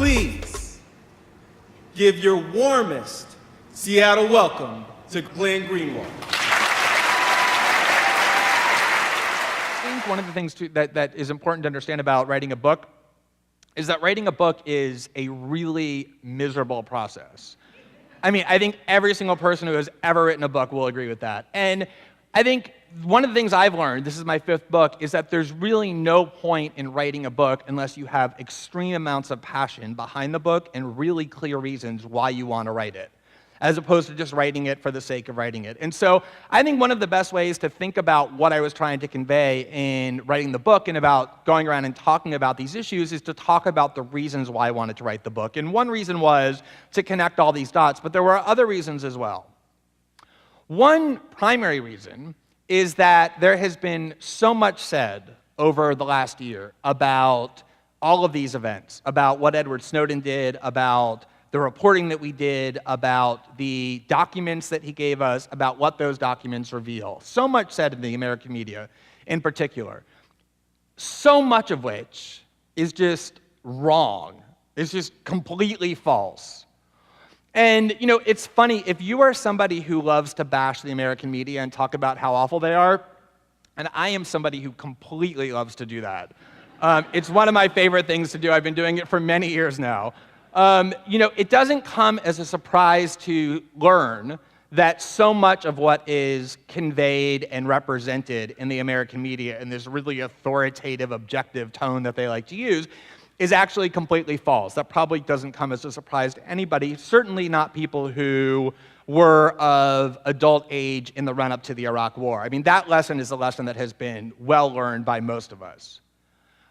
please give your warmest Seattle welcome to Glenn Greenwald. I think one of the things that is important to understand about writing a book is that writing a book is a really miserable process. I mean, I think every single person who has ever written a book will agree with that. And I think one of the things I've learned, this is my 5th book, is that there's really no point in writing a book unless you have extreme amounts of passion behind the book and really clear reasons why you want to write it, as opposed to just writing it for the sake of writing it. And so I think one of the best ways to think about what I was trying to convey in writing the book and about going around and talking about these issues is to talk about the reasons why I wanted to write the book. And one reason was to connect all these dots, but there were other reasons as well. One primary reason is that there has been so much said over the last year about all of these events, about what Edward Snowden did, about the reporting that we did, about the documents that he gave us, about what those documents reveal. So much said in the American media in particular. So much of which is just wrong. It's just completely false. And, you know, it's funny, if you are somebody who loves to bash the American media and talk about how awful they are, and I am somebody who completely loves to do that. It's one of my favorite things to do. I've been doing it for many years now. You know, it doesn't come as a surprise to learn that so much of what is conveyed and represented in the American media in this really authoritative, objective tone that they like to use is actually completely false. That probably doesn't come as a surprise to anybody, certainly not people who were of adult age in the run-up to the Iraq War. I mean, that lesson is a lesson that has been well learned by most of us.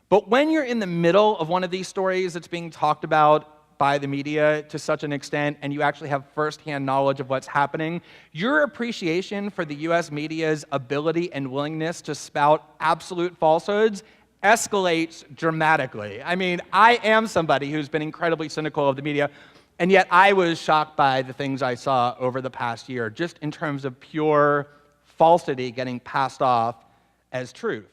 But when you're in the middle of one of these stories that's being talked about by the media to such an extent, and you actually have firsthand knowledge of what's happening, your appreciation for the US media's ability and willingness to spout absolute falsehoods escalates dramatically. I mean, I am somebody who's been incredibly cynical of the media, and yet I was shocked by the things I saw over the past year, just in terms of pure falsity getting passed off as truth.